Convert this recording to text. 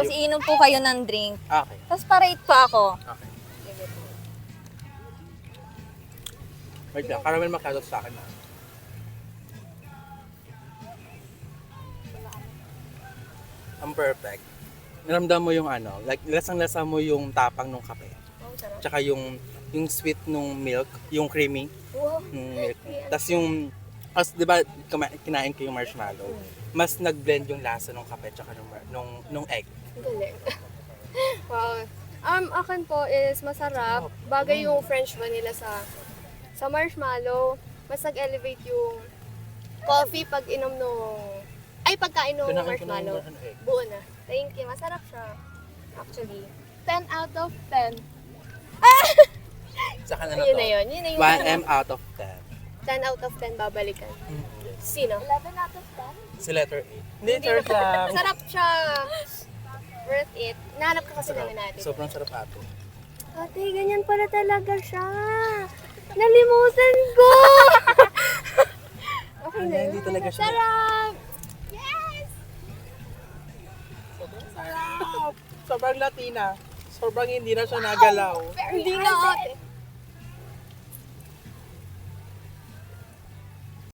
Tapos iinom po kayo ng drink. Okay. Tapos parate pa ako. Okay. Wait lang, caramel macchiato sa akin. Ang perfect. Naramdam mo yung ano, like lasang-lasa mo yung tapang ng kape. Oh, sarap. Tsaka yung sweet nung milk, yung creamy Wow. nung milk. Tapos yung, as di ba kinain ko yung marshmallow, mas nag-blend yung lasa ng kape tsaka nung egg. Ang galing. Wow. Akin po is masarap. Bagay yung French vanilla sa marshmallow. Mas nag-elevate yung coffee pag inom nung... Ay, pagkain nung Kinain ko marshmallow. ng egg. Buo na. Thank you. Masarap siya. Actually. 10 out of 10. Saka na Yun to. na yun. Yun na yung 1M out of 10. 10 out of 10 babalikan. Yes. Sino? 11 out of 10? Si letter A. Hindi, third lang. Sarap siya. Worth it. Nahanap ka kasi namin natin. Sobrang sarap ato. Ate, ganyan pala talaga siya. Nalimutan ko! Okay na. Hindi talaga siya. Sarap! Yes! Sobrang sarap. Sobrang Latina. Sobrang hindi na siya nagalaw. Hindi na ate.